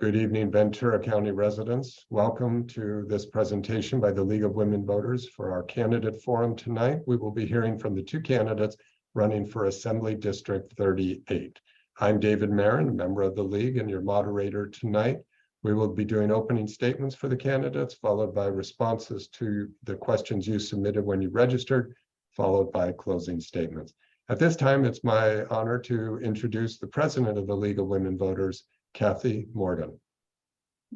Good evening, Ventura County residents. Welcome to this presentation by the League of Women Voters for our candidate forum tonight. We will be hearing from the two candidates running for Assembly District 38. I'm David Marin, a member of the League and your moderator tonight. We will be doing opening statements for the candidates, followed by responses to the questions you submitted when you registered, followed by closing statements. At this time, it's my honor to introduce the president of the League of Women Voters, Kathy Morgan.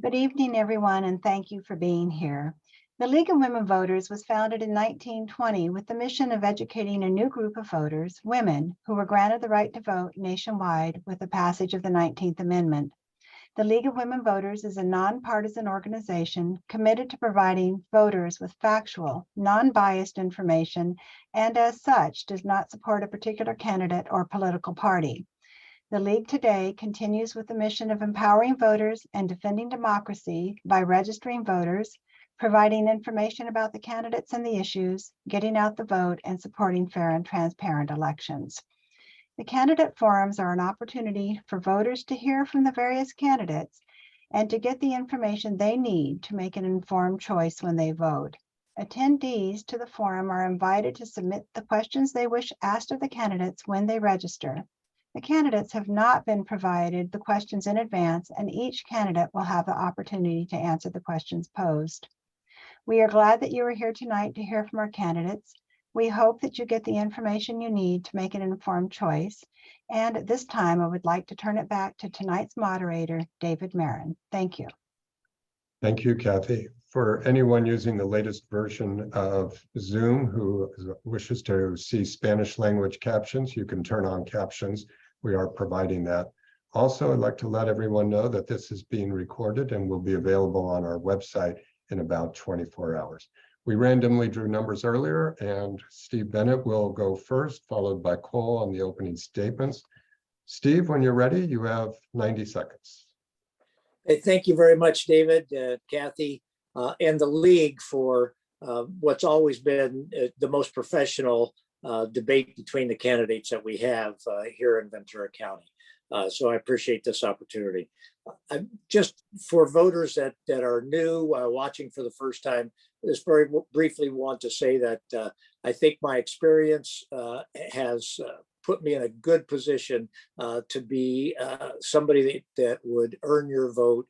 Good evening, everyone, and thank you for being here. The League of Women Voters was founded in 1920 with the mission of educating a new group of voters, women, who were granted the right to vote nationwide with the passage of the 19th Amendment. The League of Women Voters is a nonpartisan organization committed to providing voters with factual, non-biased information, and as such does not support a particular candidate or political party. The League today continues with the mission of empowering voters and defending democracy by registering voters, providing information about the candidates and the issues, getting out the vote, and supporting fair and transparent elections. The candidate forums are an opportunity for voters to hear from the various candidates and to get the information they need to make an informed choice when they vote. Attendees to the forum are invited to submit the questions they wish asked of the candidates when they register. The candidates have not been provided the questions in advance, and each candidate will have the opportunity to answer the questions posed. We are glad that you are here tonight to hear from our candidates. We hope that you get the information you need to make an informed choice. And at this time, I would like to turn it back to tonight's moderator, David Marin. Thank you. Thank you, Kathy. For anyone using the latest version of Zoom who wishes to see Spanish language captions, you can turn on captions. We are providing that. Also, I'd like to let everyone know that this is being recorded and will be available on our website in about 24 hours. We randomly drew numbers earlier, and Steve Bennett will go first, followed by Cole on the opening statements. Steve, when you're ready, you have 90 seconds. Hey, thank you very much, David, Kathy, and the League for what's always been the most professional debate between the candidates that we have here in Ventura County. So I appreciate this opportunity. Just for voters that are new, watching for the first time, just very briefly want to say that I think my experience has put me in a good position to be somebody that would earn your vote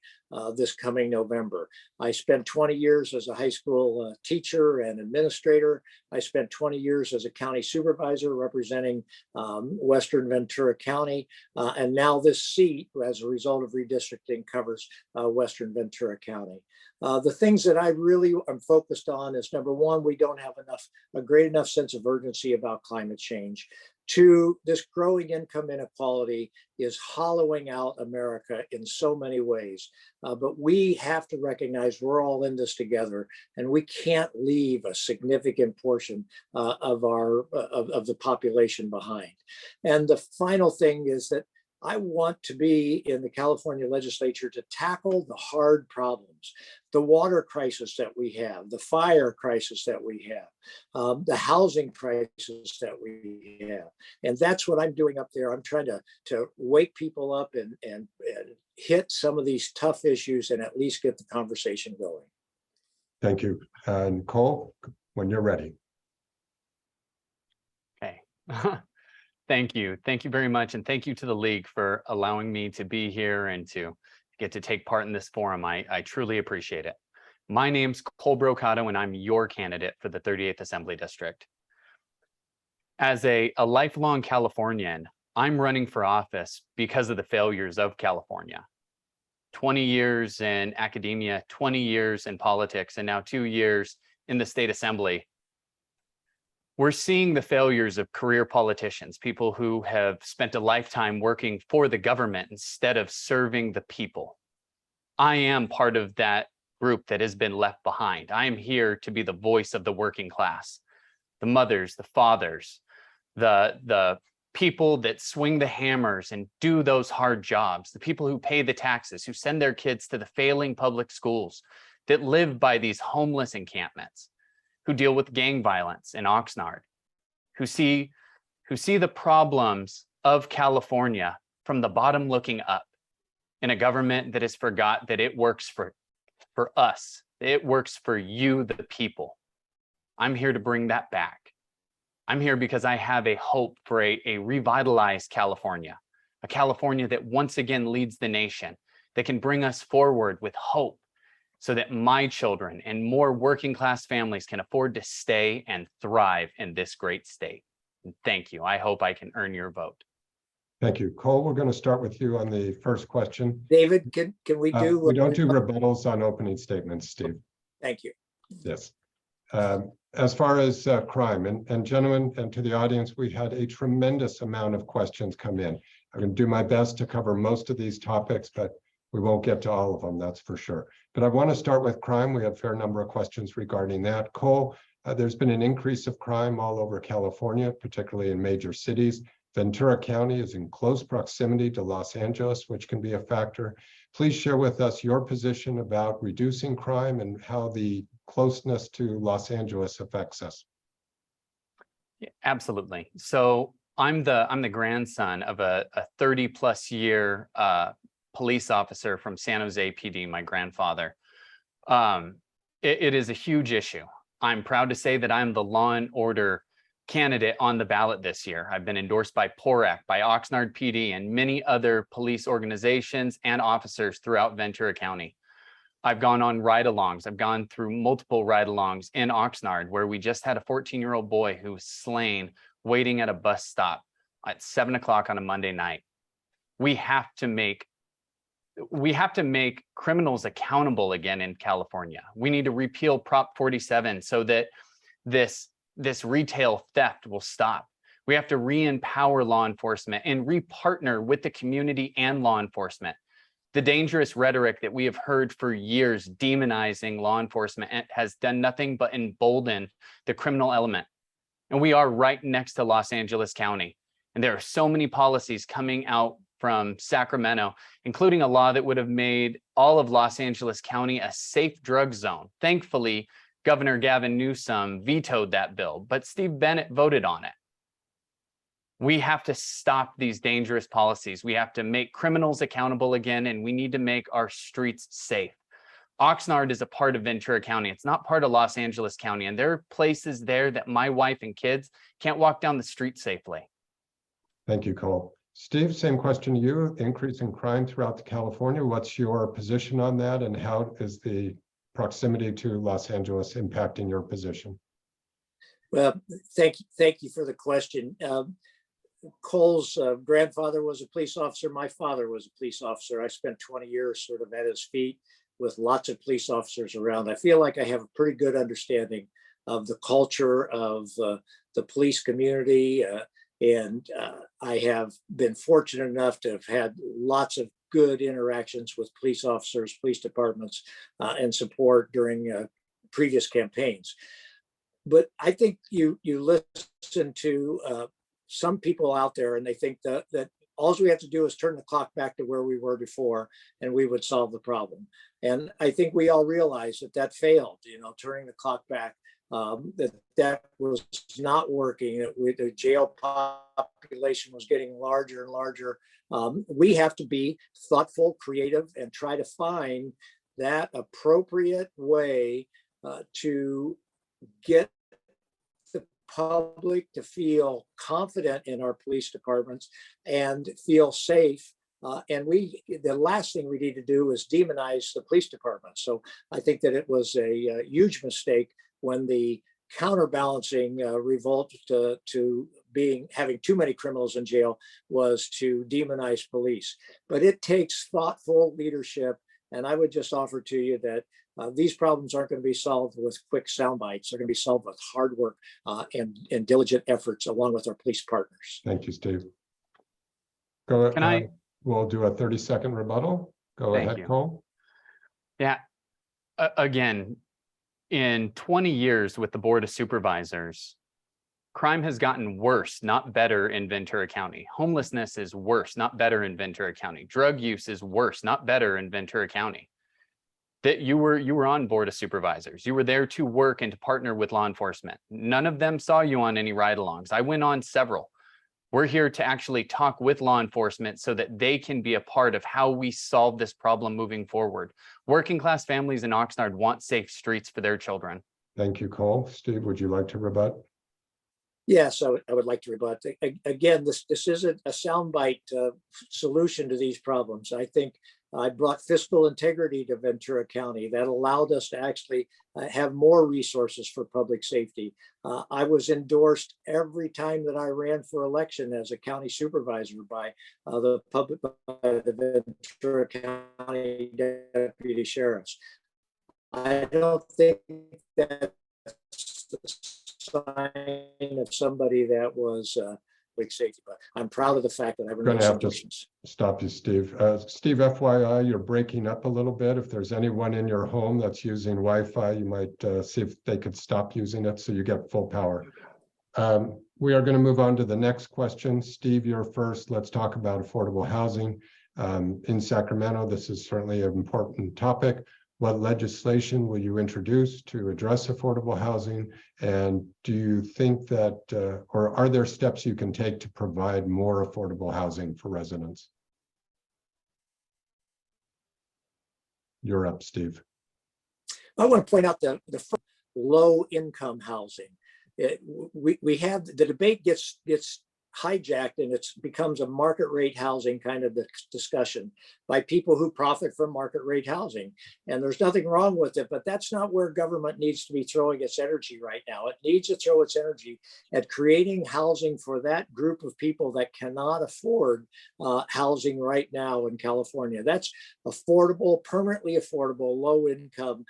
this coming November. I spent 20 years as a high school teacher and administrator. I spent 20 years as a county supervisor representing Western Ventura County. And now this seat, as a result of redistricting, covers Western Ventura County. The things that I really am focused on is, number one, we don't have a great enough sense of urgency about climate change. Two, this growing income inequality is hollowing out America in so many ways. But we have to recognize we're all in this together, and we can't leave a significant portion of the population behind. And the final thing is that I want to be in the California legislature to tackle the hard problems, the water crisis that we have, the fire crisis that we have, the housing crisis that we have. And that's what I'm doing up there. I'm trying to wake people up and hit some of these tough issues and at least get the conversation going. Thank you. And Cole, when you're ready. Okay. Thank you. Thank you very much. And thank you to the League for allowing me to be here and to get to take part in this forum. I truly appreciate it. My name's Cole Brocato, and I'm your candidate for the 38th Assembly District. As a lifelong Californian, I'm running for office because of the failures of California. 20 years in academia, 20 years in politics, and now 2 years in the state assembly. We're seeing the failures of career politicians, people who have spent a lifetime working for the government instead of serving the people. I am part of that group that has been left behind. I am here to be the voice of the working class, the mothers, the fathers, the people that swing the hammers and do those hard jobs, the people who pay the taxes, who send their kids to the failing public schools, that live by these homeless encampments, who deal with gang violence in Oxnard, who see the problems of California from the bottom looking up, in a government that has forgot that it works for us. It works for you, the people. I'm here to bring that back. I'm here because I have a hope for a revitalized California, a California that once again leads the nation, that can bring us forward with hope so that my children and more working class families can afford to stay and thrive in this great state. And thank you. I hope I can earn your vote. Thank you. Cole, we're going to start with you on the first question. David, can we do? We don't do rebuttals on opening statements, Steve. Thank you. Yes. As far as crime, and gentlemen, and to the audience, we had a tremendous amount of questions come in. I'm going to do my best to cover most of these topics, but we won't get to all of them, that's for sure. But I want to start with crime. We had a fair number of questions regarding that. Cole, there's been an increase of crime all over California, particularly in major cities. Ventura County is in close proximity to Los Angeles, which can be a factor. Please share with us your position about reducing crime and how the closeness to Los Angeles affects us. Yeah, absolutely. So I'm the grandson of a 30+ year police officer from San Jose PD, my grandfather. It is a huge issue. I'm proud to say that I'm the law and order candidate on the ballot this year. I've been endorsed by PORAC, by Oxnard PD, and many other police organizations and officers throughout Ventura County. I've gone on ride-alongs. I've gone through multiple ride-alongs in Oxnard, where we just had a 14-year-old boy who was slain waiting at a bus stop at 7 o'clock on a Monday night. We have to make criminals accountable again in California. We need to repeal Prop 47 so that this retail theft will stop. We have to re-empower law enforcement and re-partner with the community and law enforcement. The dangerous rhetoric that we have heard for years demonizing law enforcement has done nothing but embolden the criminal element. And we are right next to Los Angeles County. And there are so many policies coming out from Sacramento, including a law that would have made all of Los Angeles County a safe drug zone. Thankfully, Governor Gavin Newsom vetoed that bill, but Steve Bennett voted on it. We have to stop these dangerous policies. We have to make criminals accountable again, and we need to make our streets safe. Oxnard is a part of Ventura County. It's not part of Los Angeles County, and there are places there that my wife and kids can't walk down the street safely. Thank you, Cole. Steve, same question to you. Increase in crime throughout California. What's your position on that, and how is the proximity to Los Angeles impacting your position? Well, thank you for the question. Cole's grandfather was a police officer. My father was a police officer. I spent 20 years sort of at his feet with lots of police officers around. I feel like I have a pretty good understanding of the culture of the police community. And I have been fortunate enough to have had lots of good interactions with police officers, police departments, and support during previous campaigns. But I think you listen to some people out there, and they think that all we have to do is turn the clock back to where we were before, and we would solve the problem. And I think we all realize that failed. Turning the clock back, that was not working. The jail population was getting larger and larger. We have to be thoughtful, creative, and try to find that appropriate way to get the public to feel confident in our police departments and feel safe. And the last thing we need to do is demonize the police department. So I think that it was a huge mistake when the counterbalancing revolt to having too many criminals in jail was to demonize police. But it takes thoughtful leadership. And I would just offer to you that these problems aren't going to be solved with quick sound bites. They're going to be solved with hard work and diligent efforts along with our police partners. Thank you, Steve. Go ahead. We'll do a 30-second rebuttal. Go ahead, Cole. Yeah. Again, in 20 years with the Board of Supervisors, crime has gotten worse, not better in Ventura County. Homelessness is worse, not better in Ventura County. Drug use is worse, not better in Ventura County. That you were on Board of Supervisors. You were there to work and to partner with law enforcement. None of them saw you on any ride-alongs. I went on several. We're here to actually talk with law enforcement so that they can be a part of how we solve this problem moving forward. Working class families in Oxnard want safe streets for their children. Thank you, Cole. Steve, would you like to rebut? Yes, I would like to rebut. Again, this isn't a soundbite solution to these problems. I think I brought fiscal integrity to Ventura County that allowed us to actually have more resources for public safety. I was endorsed every time that I ran for election as a county supervisor by the Ventura County deputy sheriffs. I don't think that's the sign of somebody that was big safety, but I'm proud of the fact that I Going to have to endorsements. stop you, Steve. Steve, FYI, you're breaking up a little bit. If there's anyone in your home that's using Wi-Fi, you might see if they could stop using it so you get full power. We are going to move on to the next question. Steve, you're first. Let's talk about affordable housing. In Sacramento, this is certainly an important topic. What legislation will you introduce to address affordable housing? And do you think that, or are there steps you can take to provide more affordable housing for residents? You're up, Steve. I want to point out the low income housing. We have the debate gets hijacked, and it becomes a market rate housing kind of discussion by people who profit from market rate housing. And there's nothing wrong with it, but that's not where government needs to be throwing its energy right now. It needs to throw its energy at creating housing for that group of people that cannot afford housing right now in California. That's affordable, permanently affordable, low income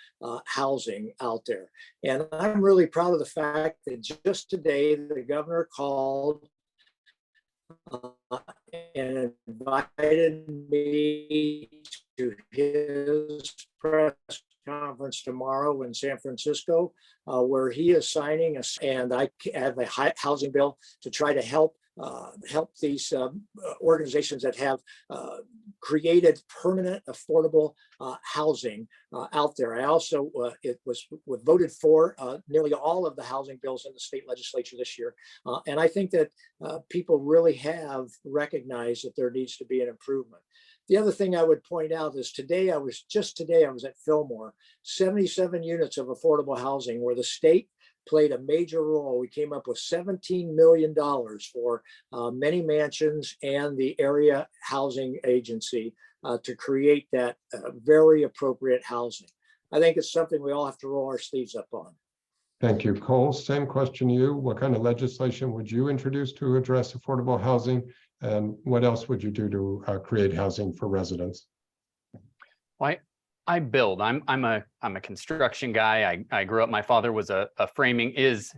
housing out there. And I'm really proud of the fact that just today, the governor called and invited me to his press conference tomorrow in San Francisco, where he is signing and I have a housing bill to try to help these organizations that have created permanent affordable housing out there. I also it was voted for nearly all of the housing bills in the state legislature this year, and I think that people really have recognized that there needs to be an improvement. The other thing I would point out is today I was at Fillmore, 77 units of affordable housing where the state played a major role. We came up with $17 million for many mansions and the area housing agency to create that very appropriate housing. I think it's something we all have to roll our sleeves up on. Thank you, Cole. Same question to you. What kind of legislation would you introduce to address affordable housing? And what else would you do to create housing for residents? Well, I build. I'm a construction guy. I grew up. My father was is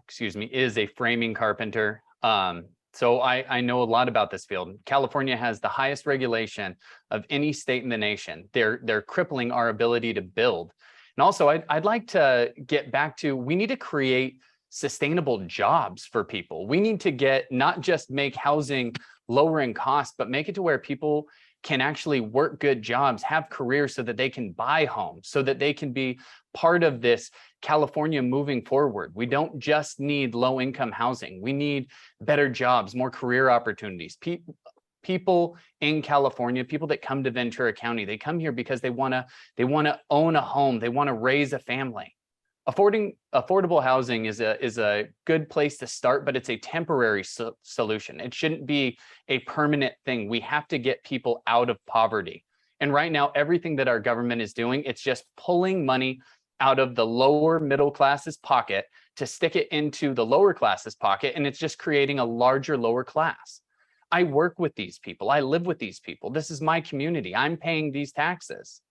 a framing carpenter. So I know a lot about this field. California has the highest regulation of any state in the nation. They're crippling our ability to build. And also, I'd like to get back to, we need to create sustainable jobs for people. We need to not just make housing lower in cost, but make it to where people can actually work good jobs, have careers so that they can buy homes, so that they can be part of this California moving forward. We don't just need low income housing. We need better jobs, more career opportunities. People in California, people that come to Ventura County, they come here because they want to own a home. They want to raise a family. Affordable housing is a good place to start, but it's a temporary solution. It shouldn't be a permanent thing. We have to get people out of poverty. And right now, everything that our government is doing, it's just pulling money out of the lower middle class's pocket to stick it into the lower class's pocket, and it's just creating a larger lower class. I work with these people. I live with these people. This is my community. I'm paying these taxes.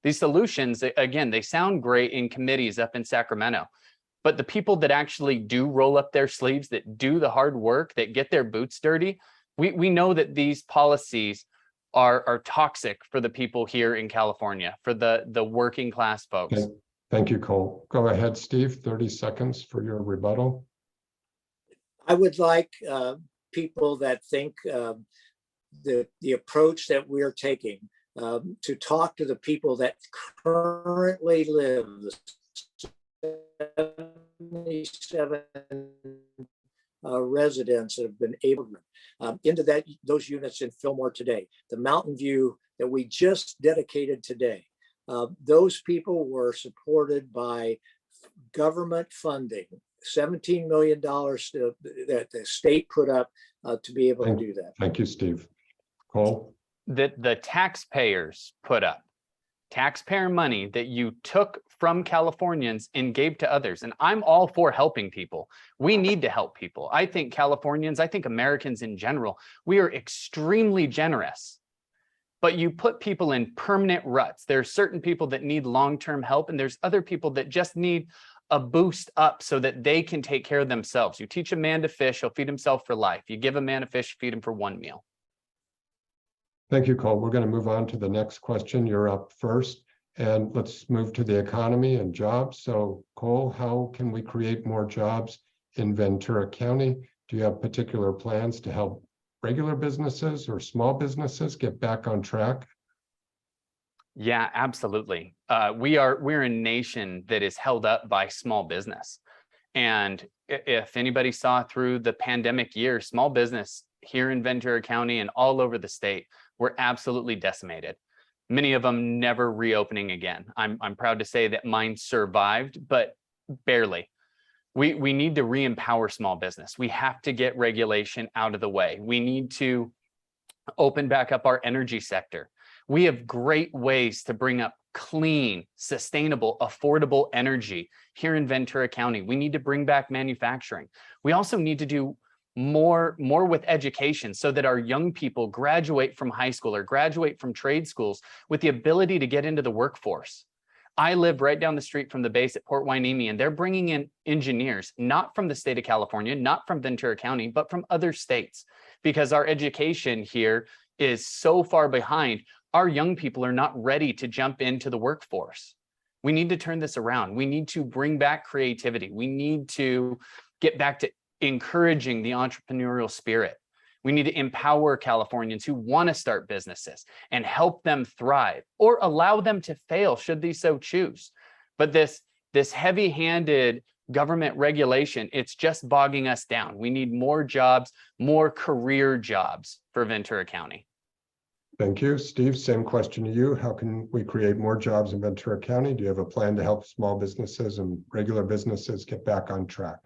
These solutions, again, they sound great in committees up in Sacramento, but the people that actually do roll up their sleeves, that do the hard work, that get their boots dirty, we know that these policies are toxic for the people here in California, for the working class folks. Okay. Thank you, Cole. Go ahead, Steve, 30 seconds for your rebuttal. I would like people that think the approach that we're taking to talk to the people that currently live, the 77 residents that have been able into those units in Fillmore today. The Mountain View that we just dedicated today, those people were supported by government funding, $17 million that the state put up to be able to do that. Thank you, Steve. Cole? That the taxpayers put up. Taxpayer money that you took from Californians and gave to others. And I'm all for helping people. We need to help people. I think Californians, I think Americans in general, we are extremely generous. But you put people in permanent ruts. There are certain people that need long-term help, and there's other people that just need a boost up so that they can take care of themselves. You teach a man to fish, he'll feed himself for life. You give a man a fish, feed him for one meal. Thank you, Cole. We're going to move on to the next question. You're up first. And let's move to the economy and jobs. So, Cole, how can we create more jobs in Ventura County? Do you have particular plans to help regular businesses or small businesses get back on track? Yeah, absolutely. We're a nation that is held up by small business. And if anybody saw through the pandemic year, small business here in Ventura County and all over the state were absolutely decimated. Many of them never reopening again. I'm proud to say that mine survived, but barely. We need to re-empower small business. We have to get regulation out of the way. We need to open back up our energy sector. We have great ways to bring up clean, sustainable, affordable energy here in Ventura County. We need to bring back manufacturing. We also need to do more with education so that our young people graduate from high school or graduate from trade schools with the ability to get into the workforce. I live right down the street from the base at Port Hueneme, and they're bringing in engineers, not from the state of California, not from Ventura County, but from other states, because our education here is so far behind. Our young people are not ready to jump into the workforce. We need to turn this around. We need to bring back creativity. We need to get back to encouraging the entrepreneurial spirit. We need to empower Californians who want to start businesses and help them thrive or allow them to fail should they so choose. But this heavy-handed government regulation, it's just bogging us down. We need more jobs, more career jobs for Ventura County. Thank you. Steve, same question to you. How can we create more jobs in Ventura County? Do you have a plan to help small businesses and regular businesses get back on track?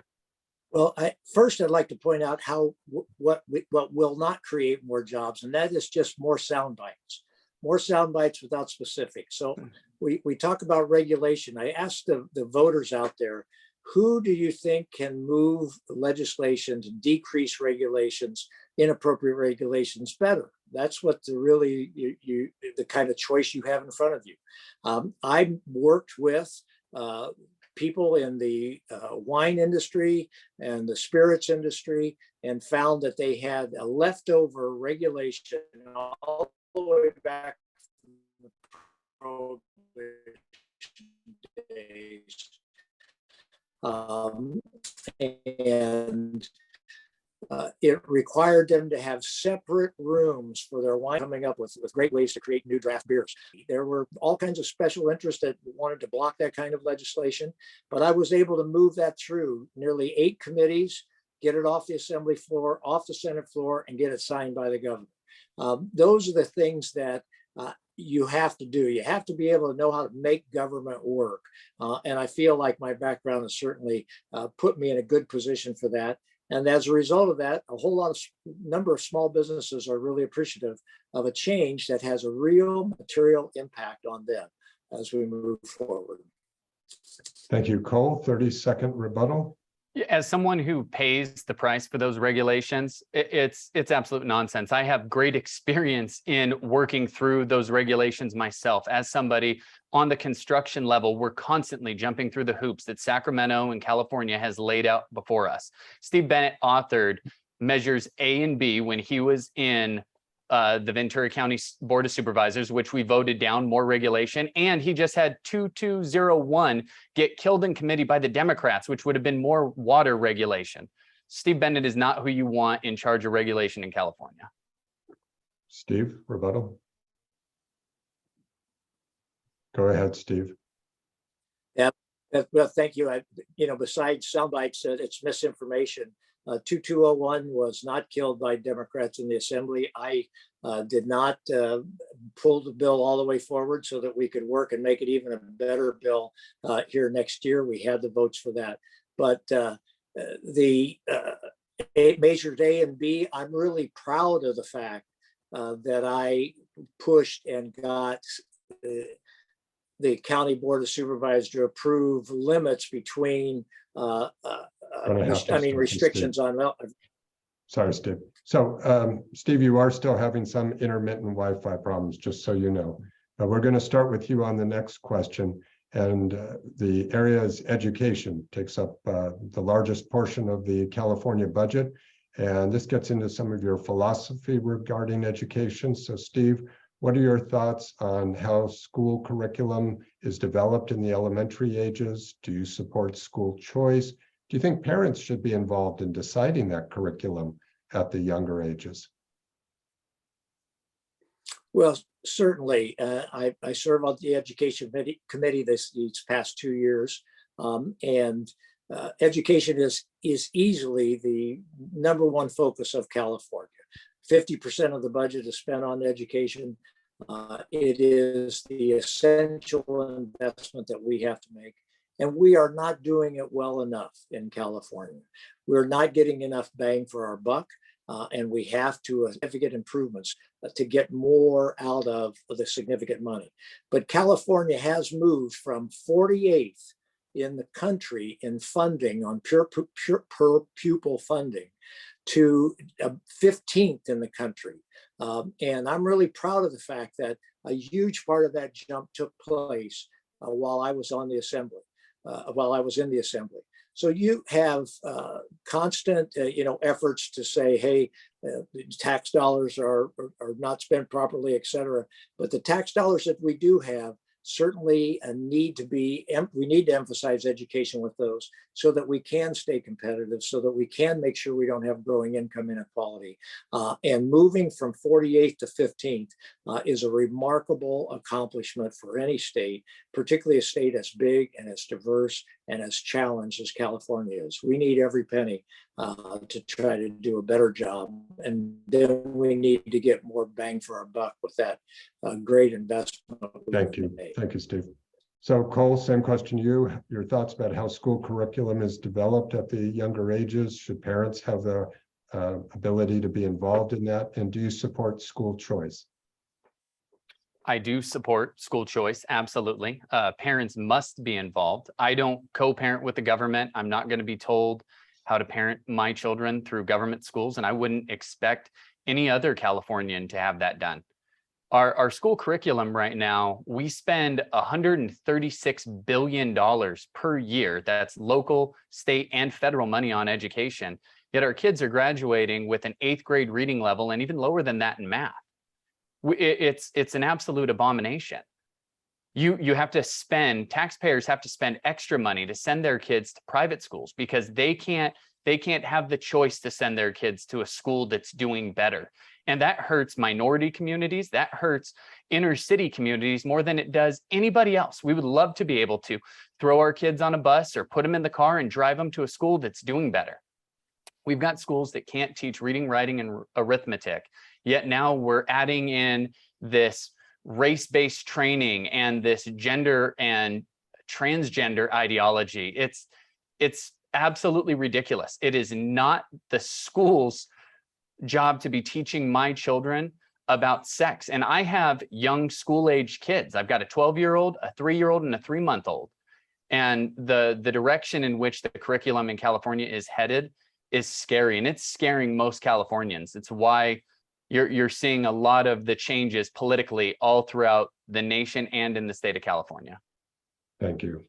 Well, first I'd like to point out what will not create more jobs, and that is just more sound bites without specifics. So we talk about regulation. I asked the voters out there, who do you think can move legislation to decrease regulations, inappropriate regulations better? That's what the kind of choice you have in front of you. I worked with people in the wine industry and the spirits industry and found that they had a leftover regulation all the way back from the prohibition days. It required them to have separate rooms for their wine, coming up with great ways to create new draft beers. There were all kinds of special interests that wanted to block that kind of legislation, but I was able to move that through nearly 8 committees, get it off the assembly floor, off the Senate floor, and get it signed by the governor. Those are the things that you have to do. You have to be able to know how to make government work. And I feel like my background has certainly put me in a good position for that. And as a result of that, a whole number of small businesses are really appreciative of a change that has a real material impact on them as we move forward. Thank you, Cole. 30-second rebuttal. As someone who pays the price for those regulations, it's absolute nonsense. I have great experience in working through those regulations myself. As somebody on the construction level, we're constantly jumping through the hoops that Sacramento and California has laid out before us. Steve Bennett authored measures A and B when he was in the Ventura County Board of Supervisors, which we voted down more regulation. And he just had 2201 get killed in committee by the Democrats, which would have been more water regulation. Steve Bennett is not who you want in charge of regulation in California. Steve, rebuttal. Go ahead, Steve. Yeah, Well, thank you. Besides sound bites, it's misinformation. 2201 was not killed by Democrats in the Assembly. I did not pull the bill all the way forward so that we could work and make it even a better bill here next year. We had the votes for that. But the measures A and B, I'm really proud of the fact that I pushed and got the County Board of Supervisors to approve limits between restrictions on. Sorry, Steve. So, Steve, you are still having some intermittent Wi-Fi problems, just so you know. We're going to start with you on the next question. And the area is education, takes up the largest portion of the California budget. And this gets into some of your philosophy regarding education. So, Steve, what are your thoughts on how school curriculum is developed in the elementary ages? Do you support school choice? Do you think parents should be involved in deciding that curriculum at the younger ages? Well, certainly. I serve on the education committee these past 2 years, and education is easily the #1 focus of California. 50% of the budget is spent on education. It is the essential investment that we have to make. And we are not doing it well enough in California. We're not getting enough bang for our buck. And we have to significant improvements to get more out of the significant money. But California has moved from 48th in the country in funding on per pupil funding to 15th in the country. And I'm really proud of the fact that a huge part of that jump took place while I was on the assembly, while I was in the assembly. So you have constant, efforts to say, hey, tax dollars are not spent properly, et cetera. But the tax dollars that we do have certainly we need to emphasize education with those so that we can stay competitive, so that we can make sure we don't have growing income inequality. And moving from 48th to 15th is a remarkable accomplishment for any state, particularly a state as big and as diverse and as challenged as California is. We need every penny to try to do a better job. And then we need to get more bang for our buck with that great investment. Thank you. Thank you, Steve. So Cole, same question to you. Your thoughts about how school curriculum is developed at the younger ages? Should parents have the ability to be involved in that? And do you support school choice? I do support school choice, absolutely. Parents must be involved. I don't co-parent with the government. I'm not going to be told how to parent my children through government schools, and I wouldn't expect any other Californian to have that done. Our school curriculum right now, we spend $136 billion per year. That's local, state, and federal money on education. Yet our kids are graduating with an 8th grade reading level and even lower than that in math. It's an absolute abomination. You have to spend, taxpayers have to spend extra money to send their kids to private schools because they can't have the choice to send their kids to a school that's doing better. And that hurts minority communities, that hurts inner city communities more than it does anybody else. We would love to be able to throw our kids on a bus or put them in the car and drive them to a school that's doing better. We've got schools that can't teach reading, writing, and arithmetic, yet now we're adding in this race-based training and this gender and transgender ideology. It's absolutely ridiculous. It is not the school's job to be teaching my children about sex. And I have young school-age kids. I've got a 12-year-old, a 3-year-old, and a 3-month-old. And the direction in which the curriculum in California is headed is scary, and it's scaring most Californians. It's why you're seeing a lot of the changes politically all throughout the nation and in the state of California. Thank you.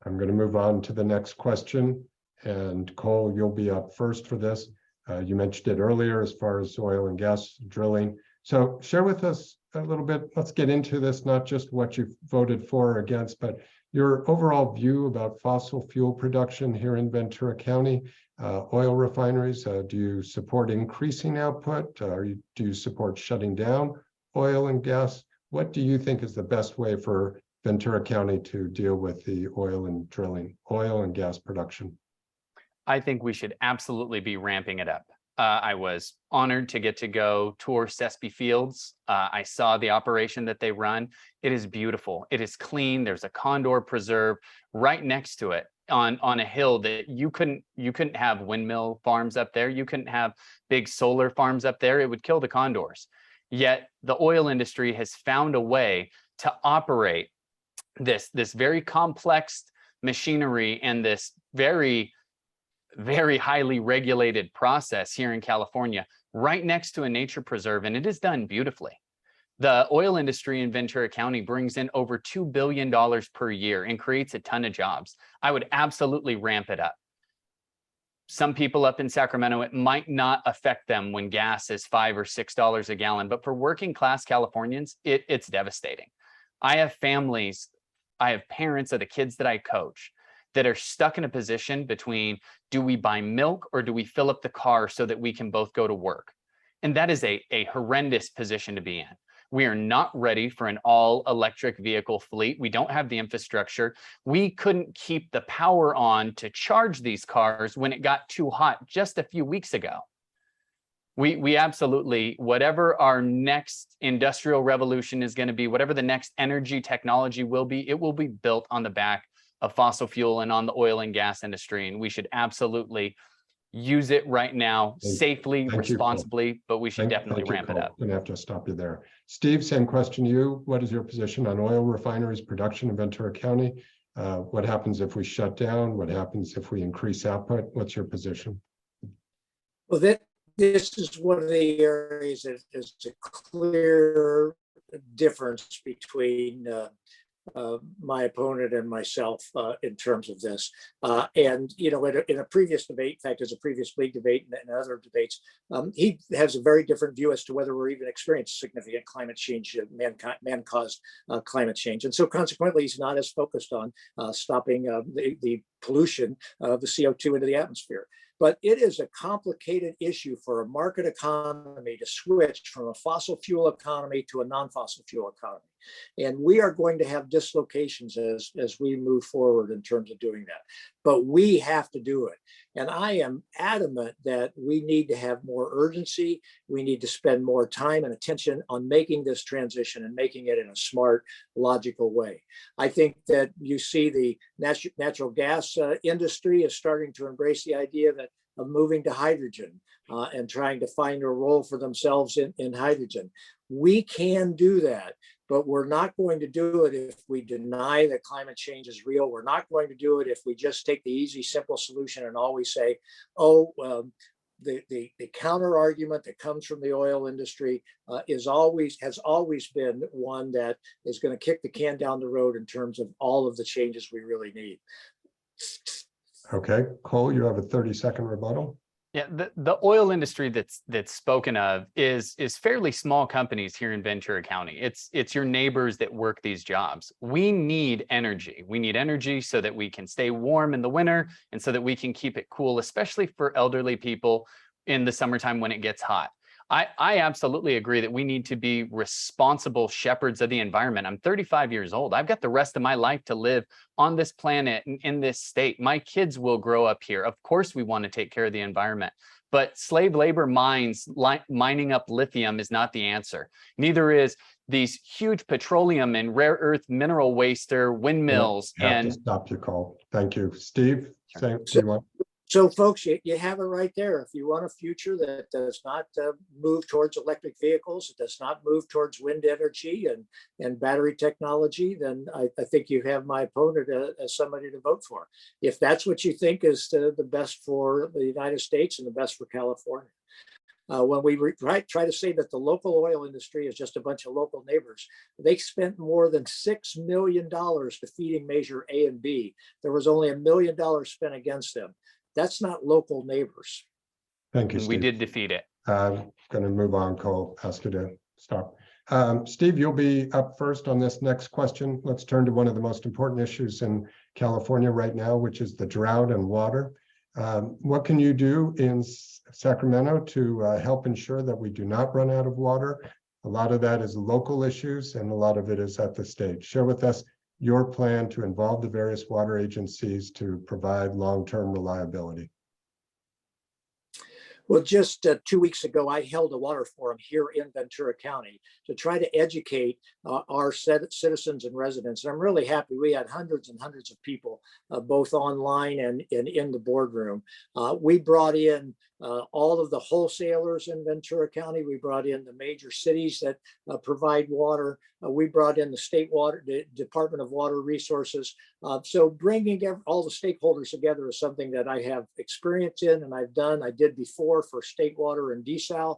I'm going to move on to the next question. And Cole, you'll be up first for this. You mentioned it earlier as far as oil and gas drilling. So share with us a little bit. Let's get into this, not just what you've voted for or against, but your overall view about fossil fuel production here in Ventura County. Oil refineries, do you support increasing output? Do you support shutting down oil and gas? What do you think is the best way for Ventura County to deal with the oil and gas production? I think we should absolutely be ramping it up. I was honored to get to go tour Sespe Fields. I saw the operation that they run. It is beautiful. It is clean. There's a condor preserve right next to it on a hill that you couldn't have windmill farms up there. You couldn't have big solar farms up there. It would kill the condors. Yet the oil industry has found a way to operate this very complex machinery and this very highly regulated process here in California, right next to a nature preserve, and it is done beautifully. The oil industry in Ventura County brings in over $2 billion per year and creates a ton of jobs. I would absolutely ramp it up. Some people up in Sacramento, it might not affect them when gas is $5 or $6 a gallon, but for working class Californians, it's devastating. I have families, I have parents of the kids that I coach that are stuck in a position between, do we buy milk or do we fill up the car so that we can both go to work? And that is a horrendous position to be in. We are not ready for an all electric vehicle fleet. We don't have the infrastructure. We couldn't keep the power on to charge these cars when it got too hot just a few weeks ago. We absolutely, whatever our next industrial revolution is going to be, whatever the next energy technology will be, it will be built on the back of fossil fuel and on the oil and gas industry. And we should absolutely use it right now, safely, responsibly, but we should definitely ramp it up. I'm going to have to stop you there. Steve, same question to you. What is your position on oil refineries production in Ventura County? What happens if we shut down? What happens if we increase output? What's your position? Well, this is one of the areas that is a clear difference between my opponent and myself in terms of this. And, you know, in a previous debate, in fact, there's a previous league debate and other debates, he has a very different view as to whether we're even experiencing significant climate change, man-caused climate change. And so consequently, he's not as focused on stopping the pollution of the CO2 into the atmosphere. But it is a complicated issue for a market economy to switch from a fossil fuel economy to a non-fossil fuel economy. And we are going to have dislocations as we move forward in terms of doing that. But we have to do it. And I am adamant that we need to have more urgency. We need to spend more time and attention on making this transition and making it in a smart, logical way. I think that you see the natural gas industry is starting to embrace the idea of moving to hydrogen and trying to find a role for themselves in hydrogen. We can do that, but we're not going to do it if we deny that climate change is real. We're not going to do it if we just take the easy, simple solution and always say, oh, the counter argument that comes from the oil industry has always been one that is going to kick the can down the road in terms of all of the changes we really need. Okay, Cole, you have a 30-second rebuttal. Yeah, the oil industry that's spoken of is fairly small companies here in Ventura County. It's your neighbors that work these jobs. We need energy. We need energy so that we can stay warm in the winter and so that we can keep it cool, especially for elderly people in the summertime when it gets hot. I absolutely agree that we need to be responsible shepherds of the environment. I'm 35 years old. I've got the rest of my life to live on this planet and in this state. My kids will grow up here. Of course, we want to take care of the environment, but slave labor mines mining up lithium is not the answer. Neither is these huge petroleum and rare earth mineral waster windmills. I have to stop your call. Thank you. Steve, same to you. So folks, you have it right there. If you want a future that does not move towards electric vehicles, it does not move towards wind energy and battery technology, then I think you have my opponent as somebody to vote for. If that's what you think is the best for the United States and the best for California. When we try to say that the local oil industry is just a bunch of local neighbors, they spent more than $6 million defeating Measure A and B. There was only $1 million spent against them. That's not local neighbors. Thank you, Steve. We did defeat it. Going to move on, Cole. Ask you to stop. Steve, you'll be up first on this next question. Let's turn to one of the most important issues in California right now, which is the drought and water. What can you do in Sacramento to help ensure that we do not run out of water? A lot of that is local issues and a lot of it is at the state. Share with us your plan to involve the various water agencies to provide long-term reliability? Well, just 2 weeks ago, I held a water forum here in Ventura County to try to educate our citizens and residents. And I'm really happy. We had hundreds and hundreds of people, both online and in the boardroom. We brought in all of the wholesalers in Ventura County. We brought in the major cities that provide water. We brought in the state water, the Department of Water Resources. So bringing all the stakeholders together is something that I have experience in, and I did before for state water and desal.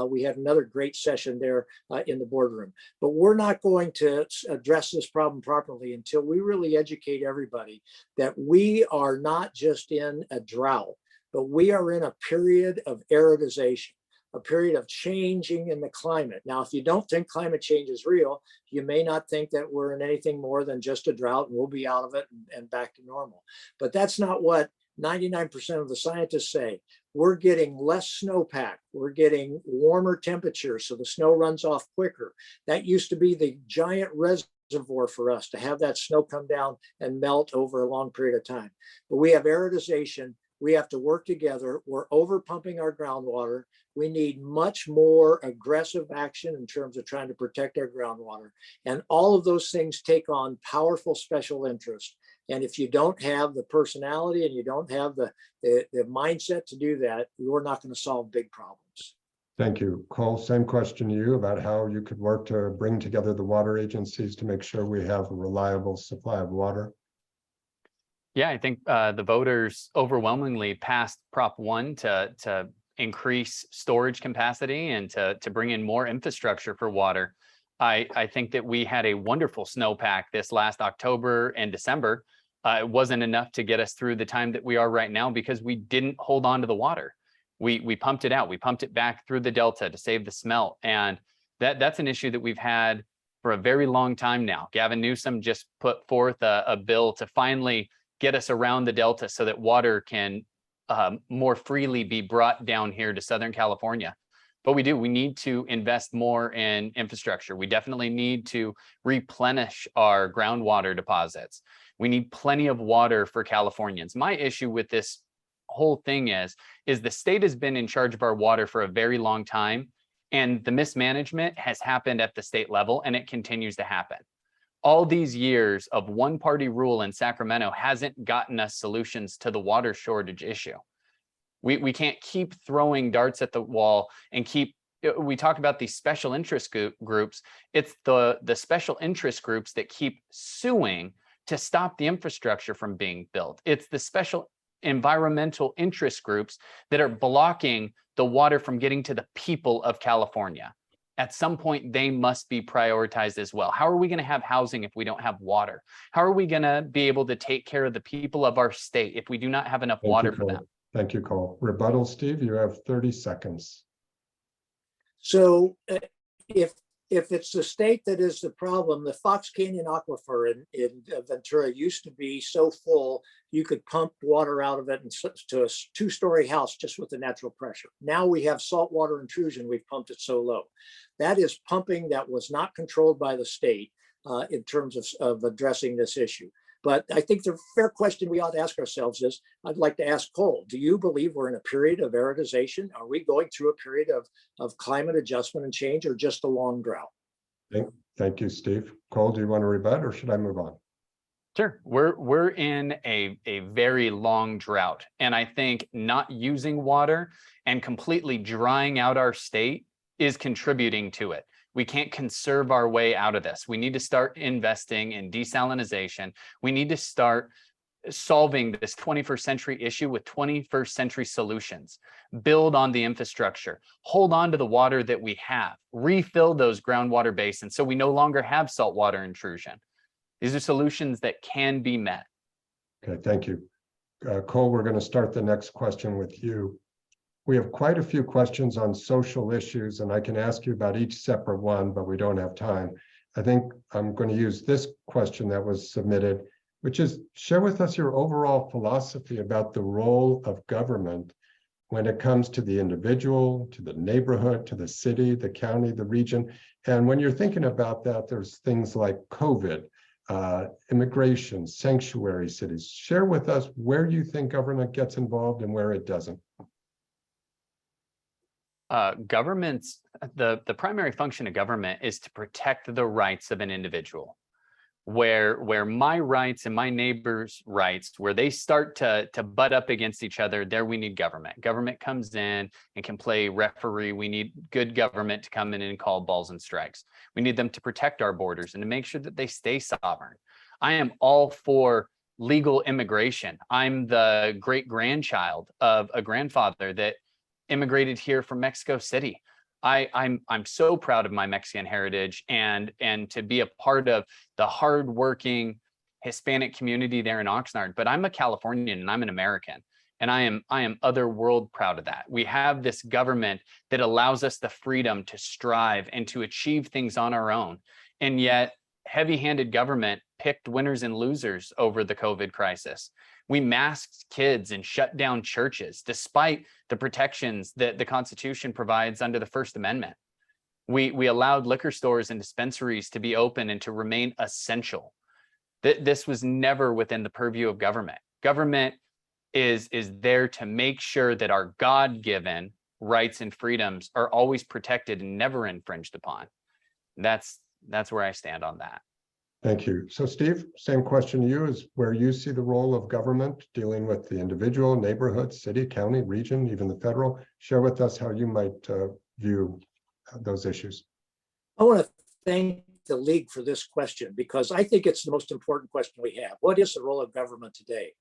We had another great session there in the boardroom. But we're not going to address this problem properly until we really educate everybody that we are not just in a drought, but we are in a period of aridization, a period of changing in the climate. Now, if you don't think climate change is real, you may not think that we're in anything more than just a drought and we'll be out of it and back to normal. But that's not what 99% of the scientists say. We're getting less snowpack. We're getting warmer temperatures, so the snow runs off quicker. That used to be the giant reservoir for us to have that snow come down and melt over a long period of time. But we have aridization. We have to work together. We're over pumping our groundwater. We need much more aggressive action in terms of trying to protect our groundwater. And all of those things take on powerful special interest. And if you don't have the personality and you don't have the mindset to do that, you're not going to solve big problems. Thank you. Cole, same question to you about how you could work to bring together the water agencies to make sure we have a reliable supply of water. Yeah, I think the voters overwhelmingly passed Prop 1 to increase storage capacity and to bring in more infrastructure for water. I think that we had a wonderful snowpack this last October and December. It wasn't enough to get us through the time that we are right now because we didn't hold on to the water. We pumped it out. We pumped it back through the Delta to save the smelt. And that's an issue that we've had for a very long time now. Gavin Newsom just put forth a bill to finally get us around the Delta so that water can more freely be brought down here to Southern California. But we need to invest more in infrastructure. We definitely need to replenish our groundwater deposits. We need plenty of water for Californians. My issue with this whole thing is the state has been in charge of our water for a very long time, and the mismanagement has happened at the state level, and it continues to happen. All these years of one-party rule in Sacramento hasn't gotten us solutions to the water shortage issue. We can't keep throwing darts at the wall and we talk about these special interest groups. It's the special interest groups that keep suing to stop the infrastructure from being built. It's the special environmental interest groups that are blocking the water from getting to the people of California. At some point, they must be prioritized as well. How are we going to have housing if we don't have water? How are we going to be able to take care of the people of our state if we do not have enough water for them? Thank you, Cole. Rebuttal, Steve, you have 30 seconds. So if it's the state that is the problem, the Fox Canyon Aquifer in Ventura used to be so full, you could pump water out of it to a 2-story house just with the natural pressure. Now we have saltwater intrusion. We've pumped it so low. That is pumping that was not controlled by the state in terms of addressing this issue. But I think the fair question we ought to ask ourselves is, I'd like to ask Cole, do you believe we're in a period of aridization? Are we going through a period of climate adjustment and change, or just a long drought? Thank you, Steve. Cole, do you want to rebut, or should I move on? Sure. We're in a very long drought. And I think not using water and completely drying out our state is contributing to it. We can't conserve our way out of this. We need to start investing in desalination. We need to start solving this 21st century issue with 21st century solutions. Build on the infrastructure, hold on to the water that we have, refill those groundwater basins so we no longer have saltwater intrusion. These are solutions that can be met. Okay, thank you. Cole, we're going to start the next question with you. We have quite a few questions on social issues, and I can ask you about each separate one, but we don't have time. I think I'm going to use this question that was submitted, which is, share with us your overall philosophy about the role of government when it comes to the individual, to the neighborhood, to the city, the county, the region. And when you're thinking about that, there's things like COVID. immigration, sanctuary cities. Share with us where you think government gets involved and where it doesn't. Governments, the primary function of government is to protect the rights of an individual. Where my rights and my neighbor's rights, where they start to butt up against each other, there we need government. Government comes in and can play referee. We need good government to come in and call balls and strikes. We need them to protect our borders and to make sure that they stay sovereign. I am all for legal immigration. I'm the great grandchild of a grandfather that immigrated here from Mexico City. I'm so proud of my Mexican heritage and to be a part of the hardworking Hispanic community there in Oxnard. But I'm a Californian and I'm an American, and I am otherworld proud of that. We have this government that allows us the freedom to strive and to achieve things on our own. And yet heavy-handed government picked winners and losers over the COVID crisis. We masked kids and shut down churches, despite the protections that the Constitution provides under the First Amendment. We allowed liquor stores and dispensaries to be open and to remain essential. This was never within the purview of government. Government is there to make sure that our God-given rights and freedoms are always protected and never infringed upon. That's where I stand on that. Thank you. So Steve, same question to you is where you see the role of government dealing with the individual, neighborhood, city, county, region, even the federal. Share with us how you might view those issues. I want to thank the League for this question because I think it's the most important question we have. What is the role of government today?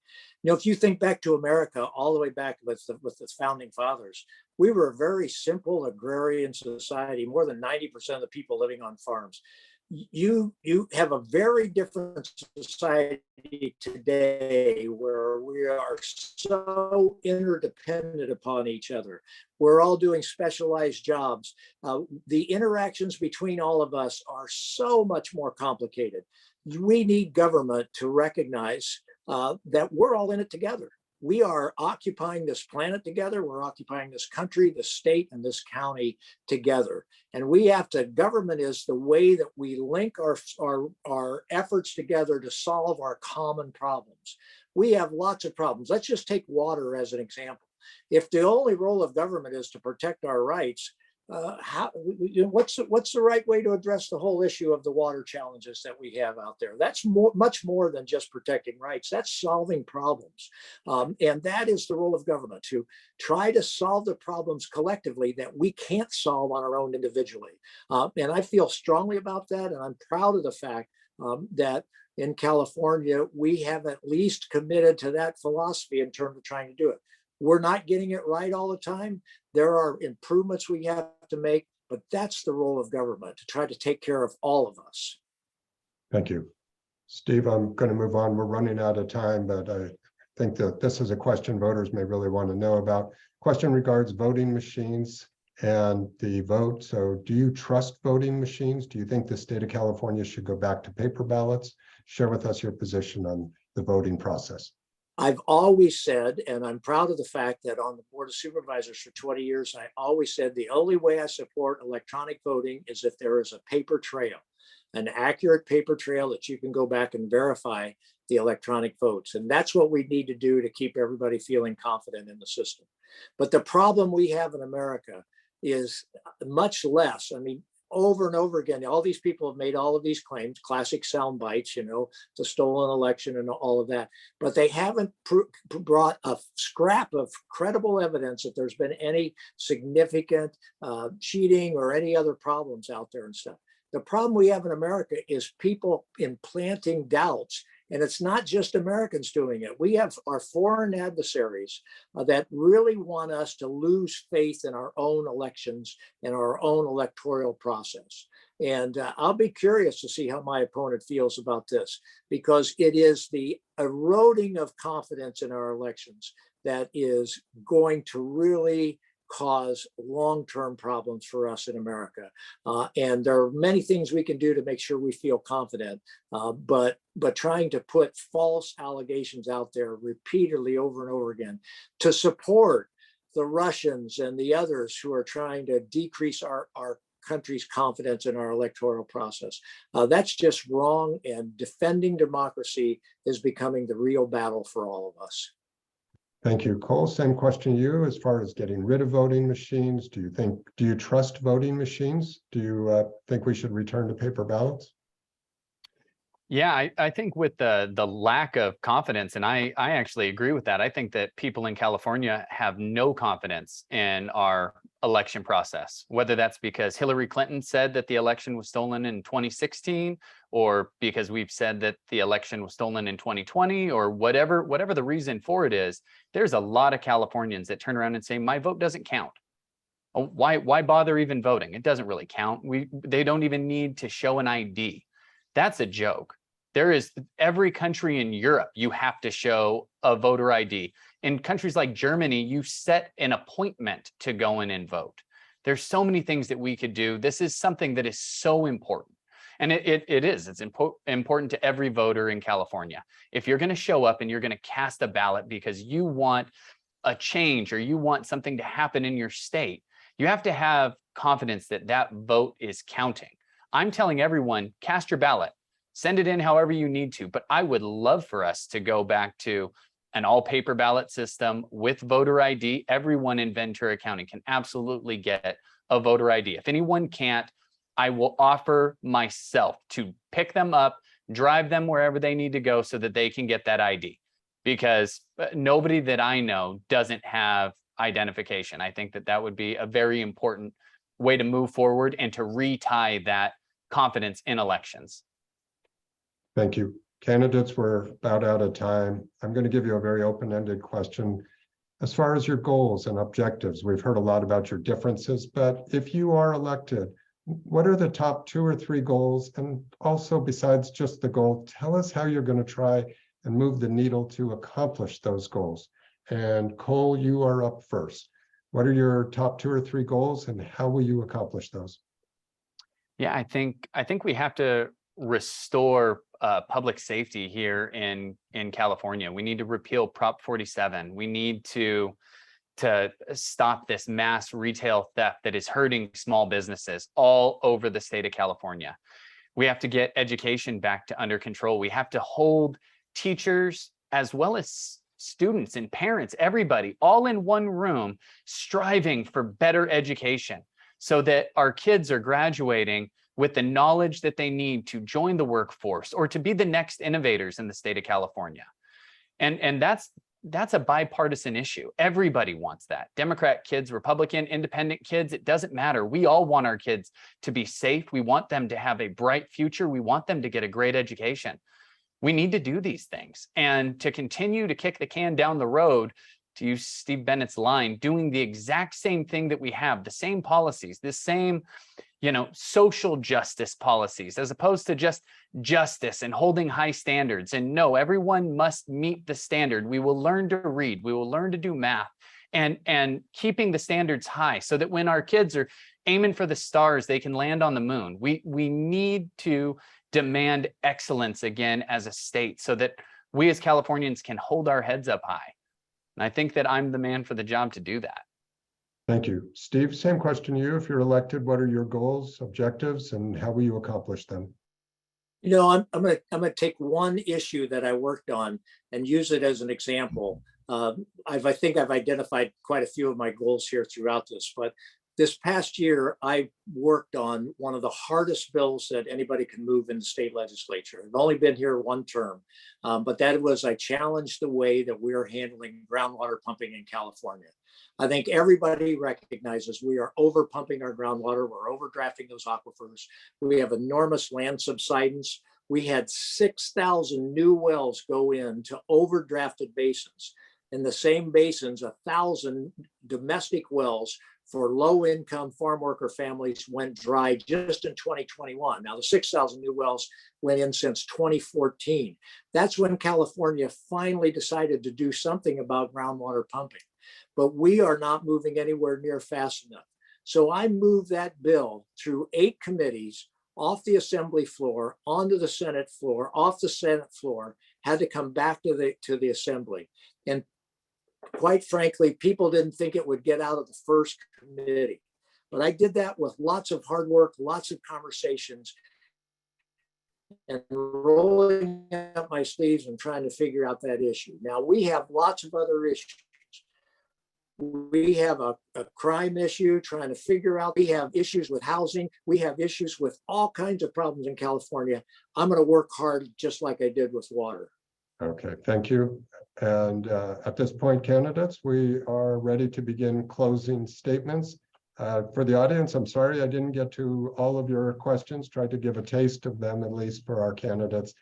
You know, if you think back to America, all the way back with the founding fathers, we were a very simple agrarian society, more than 90% of the people living on farms. You have a very different society today where we are so interdependent upon each other. We're all doing specialized jobs. The interactions between all of us are so much more complicated. We need government to recognize that we're all in it together. We are occupying this planet together. We're occupying this country, this state, and this county together. And we have to, government is the way that we link our efforts together to solve our common problems. We have lots of problems. Let's just take water as an example. If the only role of government is to protect our rights, what's the right way to address the whole issue of the water challenges that we have out there? That's much more than just protecting rights. That's solving problems. And that is the role of government, to try to solve the problems collectively that we can't solve on our own individually. And I feel strongly about that. And I'm proud of the fact that in California, we have at least committed to that philosophy in terms of trying to do it. We're not getting it right all the time. There are improvements we have to make, but that's the role of government, to try to take care of all of us. Thank you. Steve, I'm going to move on. We're running out of time, but I think that this is a question voters may really want to know about. Question regards voting machines and the vote. So do you trust voting machines? Do you think the state of California should go back to paper ballots? Share with us your position on the voting process. I've always said, and I'm proud of the fact that on the Board of Supervisors for 20 years, I always said the only way I support electronic voting is if there is a paper trail, an accurate paper trail that you can go back and verify the electronic votes. And that's what we need to do to keep everybody feeling confident in the system. But the problem we have in America is much less. I mean, over and over again, all these people have made all of these claims, classic sound bites, you know, the stolen election and all of that, but they haven't brought a scrap of credible evidence that there's been any significant cheating or any other problems out there and stuff. The problem we have in America is people implanting doubts. And it's not just Americans doing it. We have our foreign adversaries that really want us to lose faith in our own elections and our own electoral process. And I'll be curious to see how my opponent feels about this, because it is the eroding of confidence in our elections that is going to really cause long-term problems for us in America. And there are many things we can do to make sure we feel confident, but trying to put false allegations out there repeatedly over and over again to support the Russians and the others who are trying to decrease our country's confidence in our electoral process. That's just wrong, and defending democracy is becoming the real battle for all of us. Thank you. Cole, same question to you as far as getting rid of voting machines. Do you trust voting machines? Do you think we should return to paper ballots? Yeah, I think with the lack of confidence, and I actually agree with that. I think that people in California have no confidence in our election process, whether that's because Hillary Clinton said that the election was stolen in 2016, or because we've said that the election was stolen in 2020, or whatever the reason for it is. There's a lot of Californians that turn around and say, my vote doesn't count. Oh, why bother even voting? It doesn't really count. They don't even need to show an ID. That's a joke. There is every country in Europe, you have to show a voter ID. In countries like Germany, you set an appointment to go in and vote. There's so many things that we could do. This is something that is so important. And it's important to every voter in California. If you're going to show up and you're going to cast a ballot because you want a change or you want something to happen in your state, you have to have confidence that that vote is counting. I'm telling everyone, cast your ballot. Send it in however you need to, but I would love for us to go back to an all paper ballot system with voter ID. Everyone in Ventura County can absolutely get a voter ID. If anyone can't, I will offer myself to pick them up, drive them wherever they need to go so that they can get that ID, because nobody that I know doesn't have identification. I think that that would be a very important way to move forward and to retie that confidence in elections. Thank you. Candidates, we're about out of time. I'm going to give you a very open-ended question. As far as your goals and objectives, we've heard a lot about your differences, but if you are elected, what are the top 2 or 3 goals? And also, besides just the goal, tell us how you're going to try and move the needle to accomplish those goals. And Cole, you are up first. What are your top 2 or 3 goals, and how will you accomplish those? Yeah, I think we have to restore public safety here in California. We need to repeal Prop 47. We need to stop this mass retail theft that is hurting small businesses all over the state of California. We have to get education back to under control. We have to hold teachers as well as students and parents, everybody, all in one room, striving for better education so that our kids are graduating with the knowledge that they need to join the workforce or to be the next innovators in the state of California. And that's a bipartisan issue. Everybody wants that. Democrat kids, Republican, independent kids, it doesn't matter. We all want our kids to be safe. We want them to have a bright future. We want them to get a great education. We need to do these things. And to continue to kick the can down the road, to use Steve Bennett's line, doing the exact same thing that we have, the same policies, the same, social justice policies, as opposed to just justice and holding high standards. And no, everyone must meet the standard. We will learn to read, we will learn to do math, and keeping the standards high so that when our kids are aiming for the stars, they can land on the moon. We need to demand excellence again as a state so that we as Californians can hold our heads up high. And I think that I'm the man for the job to do that. Thank you. Steve, same question to you. If you're elected, what are your goals, objectives, and how will you accomplish them? I'm gonna take one issue that I worked on and use it as an example. I think I've identified quite a few of my goals here throughout this, but this past year, I worked on one of the hardest bills that anybody can move in the state legislature. I've only been here one term, but that was, I challenged the way that we're handling groundwater pumping in California. I think everybody recognizes we are over pumping our groundwater. We're overdrafting those aquifers. We have enormous land subsidence. We had 6,000 new wells go into overdrafted basins. In the same basins, 1,000 domestic wells for low-income farm worker families went dry just in 2021. Now, the 6,000 new wells went in since 2014. That's when California finally decided to do something about groundwater pumping. But we are not moving anywhere near fast enough. So I moved that bill through 8 committees, off the Assembly floor, onto the Senate floor, off the Senate floor, had to come back to the Assembly. And quite frankly, people didn't think it would get out of the first committee. But I did that with lots of hard work, lots of conversations, and rolling up my sleeves and trying to figure out that issue. Now, we have lots of other issues. We have a crime issue, trying to figure out, we have issues with housing. We have issues with all kinds of problems in California. I'm going to work hard just like I did with water. Okay, thank you. And at this point, candidates, we are ready to begin closing statements. For the audience, I'm sorry I didn't get to all of your questions, tried to give a taste of them at least for our candidates.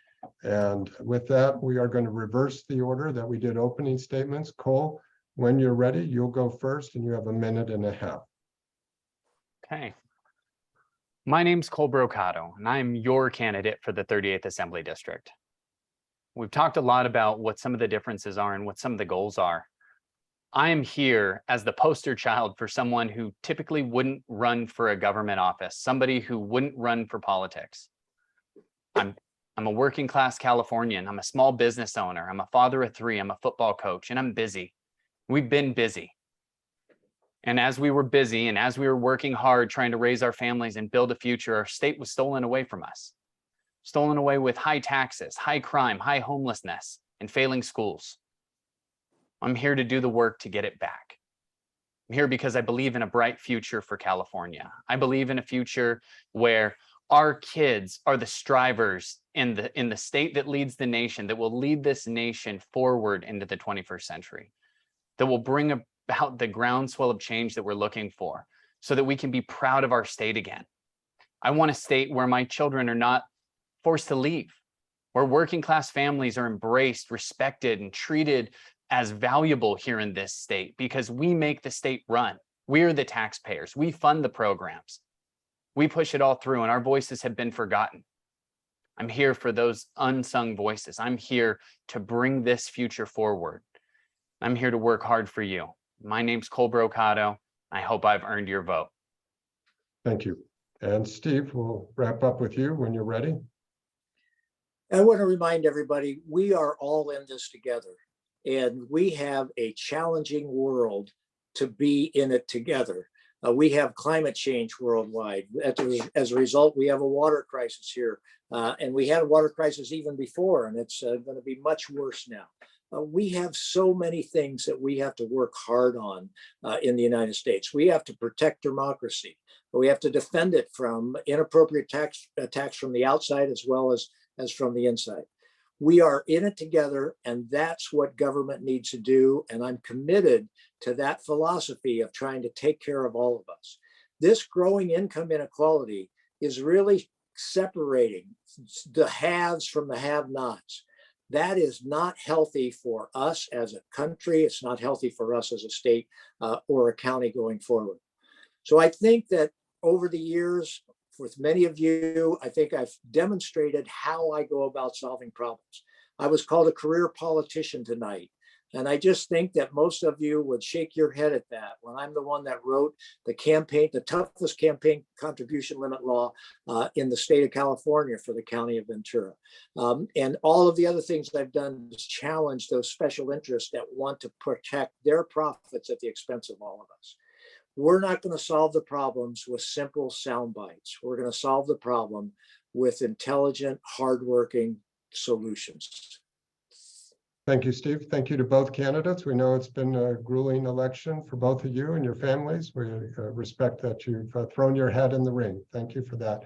And with that, we are going to reverse the order that we did opening statements. Cole, when you're ready, you'll go first and you have 1.5 minutes. Okay. My name's Cole Brocato, and I'm your candidate for the 38th Assembly District. We've talked a lot about what some of the differences are and what some of the goals are. I am here as the poster child for someone who typically wouldn't run for a government office, somebody who wouldn't run for politics. I'm a working class Californian. I'm a small business owner. I'm a father of 3. I'm a football coach, and I'm busy. We've been busy. And as we were busy and as we were working hard trying to raise our families and build a future, our state was stolen away from us. Stolen away with high taxes, high crime, high homelessness, and failing schools. I'm here to do the work to get it back. I'm here because I believe in a bright future for California. I believe in a future where our kids are the strivers in the state that leads the nation, that will lead this nation forward into the 21st century, that will bring about the groundswell of change that we're looking for so that we can be proud of our state again. I want a state where my children are not forced to leave, where working class families are embraced, respected, and treated as valuable here in this state because we make the state run. We're the taxpayers. We fund the programs. We push it all through, and our voices have been forgotten. I'm here for those unsung voices. I'm here to bring this future forward. I'm here to work hard for you. My name's Cole Brocato. I hope I've earned your vote. Thank you. And Steve, we'll wrap up with you when you're ready. I want to remind everybody, we are all in this together, and we have a challenging world to be in it together. We have climate change worldwide. As a result, we have a water crisis here, and we had a water crisis even before, and it's going to be much worse now. We have so many things that we have to work hard on in the United States. We have to protect democracy. We have to defend it from inappropriate attacks from the outside as well as from the inside. We are in it together, and that's what government needs to do. And I'm committed to that philosophy of trying to take care of all of us. This growing income inequality is really separating the haves from the have-nots. That is not healthy for us as a country. It's not healthy for us as a state or a county going forward. So I think that over the years, with many of you, I think I've demonstrated how I go about solving problems. I was called a career politician tonight. And I just think that most of you would shake your head at that when I'm the one that wrote the toughest campaign contribution limit law in the state of California for the county of Ventura. And all of the other things I've done is challenge those special interests that want to protect their profits at the expense of all of us. We're not going to solve the problems with simple sound bites. We're going to solve the problem with intelligent, hardworking solutions. Thank you, Steve. Thank you to both candidates. We know it's been a grueling election for both of you and your families. We respect that you've thrown your hat in the ring. Thank you for that.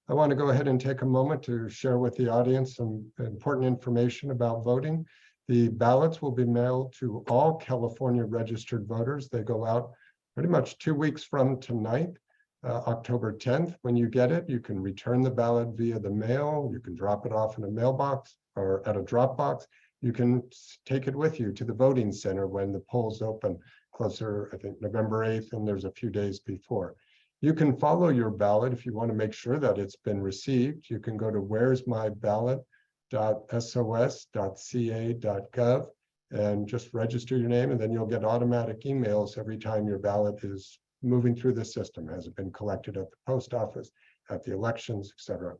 I want to go ahead and take a moment to share with the audience some important information about voting. The ballots will be mailed to all California registered voters. They go out pretty much 2 weeks from tonight, October 10th. When you get it, you can return the ballot via the mail. You can drop it off in a mailbox or at a drop box. You can take it with you to the voting center when the polls open closer, I think November 8th, and there's a few days before. You can follow your ballot if you want to make sure that it's been received. You can go to where'smyballot.sos.ca.gov and just register your name, and then you'll get automatic emails every time your ballot is moving through the system. Has it been collected at the post office, at the elections, etc.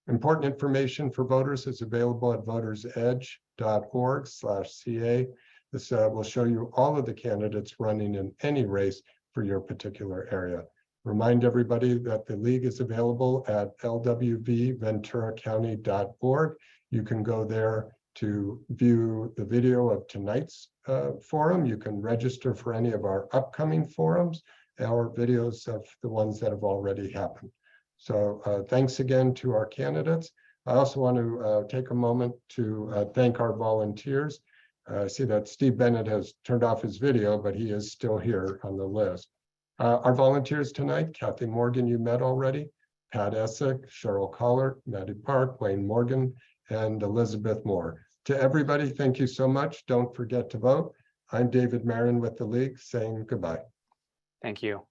Important information for voters is available at votersedge.org/CA. This will show you all of the candidates running in any race for your particular area. Remind everybody that the league is available at lwvventuracounty.org. You can go there to view the video of tonight's forum. You can register for any of our upcoming forums or videos of the ones that have already happened. So thanks again to our candidates. I also want to take a moment to thank our volunteers. I see that Steve Bennett has turned off his video, but he is still here on the list. Our volunteers tonight, Kathy Morgan, you met already, Pat Essick, Cheryl Collard, Maddie Park, Wayne Morgan, and Elizabeth Moore. To everybody, thank you so much. Don't forget to vote. I'm David Marin with the League saying goodbye. Thank you.